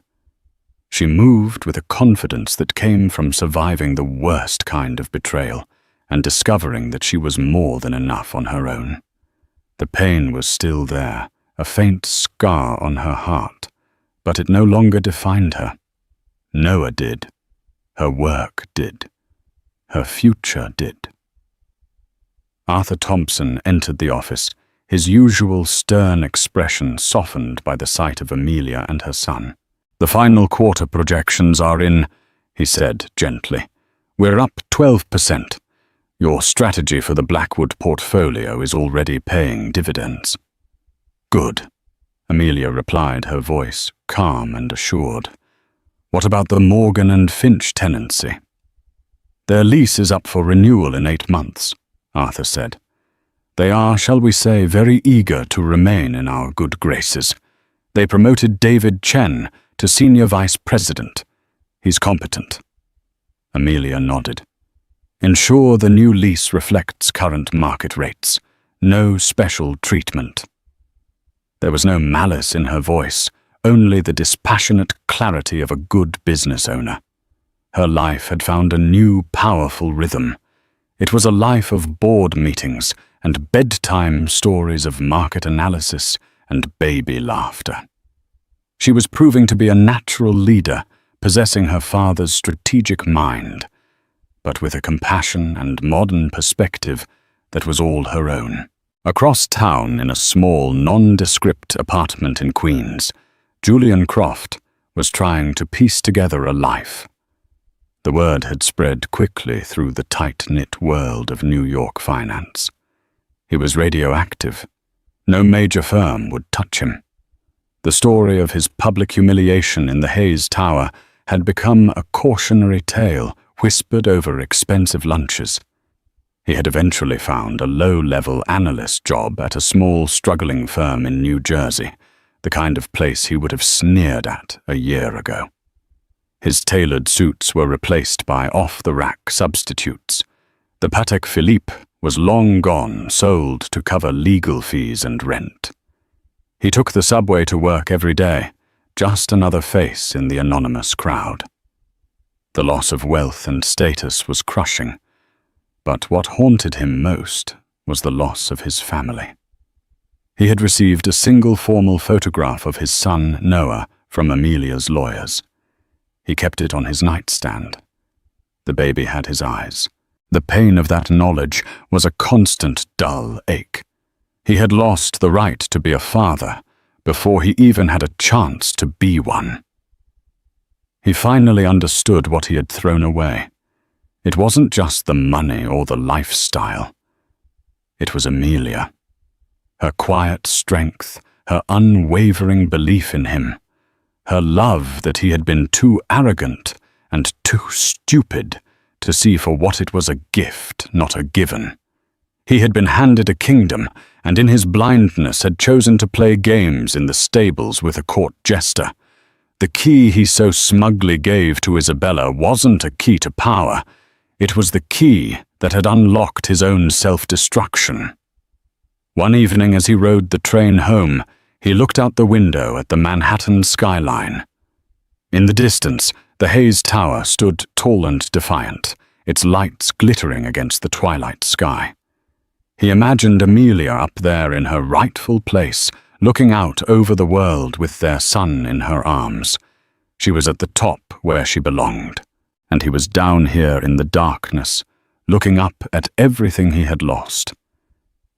She moved with a confidence that came from surviving the worst kind of betrayal and discovering that she was more than enough on her own. The pain was still there, a faint scar on her heart, but it no longer defined her. Noah did. Her work did. Her future did. Arthur Thompson entered the office, his usual stern expression softened by the sight of Amelia and her son. "The final quarter projections are in," he said gently. "We're up 12%. Your strategy for the Blackwood portfolio is already paying dividends." "Good," Amelia replied, her voice calm and assured. "What about the Morgan and Finch tenancy?" "Their lease is up for renewal in 8 months," Arthur said. "They are, shall we say, very eager to remain in our good graces. They promoted David Chen to senior vice president. He's competent." Amelia nodded. "Ensure the new lease reflects current market rates. No special treatment." There was no malice in her voice, only the dispassionate clarity of a good business owner. Her life had found a new, powerful rhythm. It was a life of board meetings and bedtime stories of market analysis and baby laughter. She was proving to be a natural leader, possessing her father's strategic mind, but with a compassion and modern perspective that was all her own. Across town, in a small, nondescript apartment in Queens, Julian Croft was trying to piece together a life. The word had spread quickly through the tight-knit world of New York finance. He was radioactive. No major firm would touch him. The story of his public humiliation in the Hayes Tower had become a cautionary tale whispered over expensive lunches. He had eventually found a low-level analyst job at a small, struggling firm in New Jersey, the kind of place he would have sneered at a year ago. His tailored suits were replaced by off-the-rack substitutes. The Patek Philippe was long gone, sold to cover legal fees and rent. He took the subway to work every day, just another face in the anonymous crowd. The loss of wealth and status was crushing, but what haunted him most was the loss of his family. He had received a single formal photograph of his son, Noah, from Amelia's lawyers. He kept it on his nightstand. The baby had his eyes. The pain of that knowledge was a constant, dull ache. He had lost the right to be a father before he even had a chance to be one. He finally understood what he had thrown away. It wasn't just the money or the lifestyle. It was Amelia. Her quiet strength, her unwavering belief in him, her love that he had been too arrogant and too stupid to see for what it was, a gift, not a given. He had been handed a kingdom, and in his blindness had chosen to play games in the stables with a court jester. The key he so smugly gave to Isabella wasn't a key to power. It was the key that had unlocked his own self-destruction. One evening as he rode the train home, he looked out the window at the Manhattan skyline. In the distance, the Hayes Tower stood tall and defiant, its lights glittering against the twilight sky. He imagined Amelia up there in her rightful place, looking out over the world with their son in her arms. She was at the top where she belonged, and he was down here in the darkness, looking up at everything he had lost.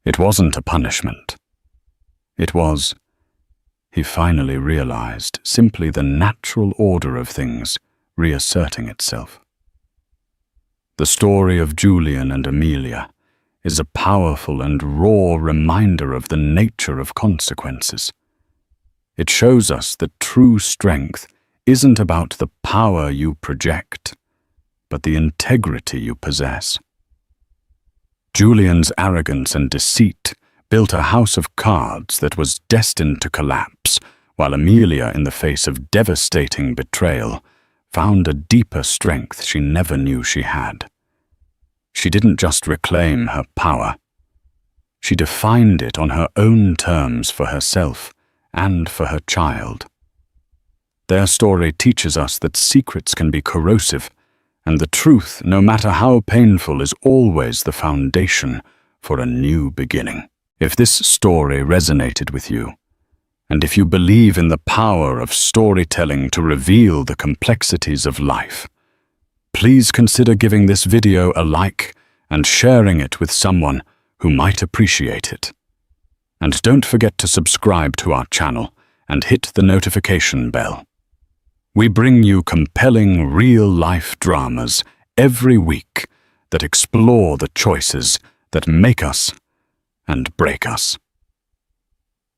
It wasn't a punishment. It was, he finally realized, simply the natural order of things reasserting itself. The story of Julian and Amelia is a powerful and raw reminder of the nature of consequences. It shows us that true strength isn't about the power you project, but the integrity you possess. Julian's arrogance and deceit built a house of cards that was destined to collapse, while Amelia, in the face of devastating betrayal, found a deeper strength she never knew she had. She didn't just reclaim her power. She defined it on her own terms for herself and for her child. Their story teaches us that secrets can be corrosive, and the truth, no matter how painful, is always the foundation for a new beginning. If this story resonated with you, and if you believe in the power of storytelling to reveal the complexities of life, please consider giving this video a like and sharing it with someone who might appreciate it. And don't forget to subscribe to our channel and hit the notification bell. We bring you compelling real-life dramas every week that explore the choices that make us and break us.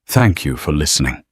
Thank you for listening.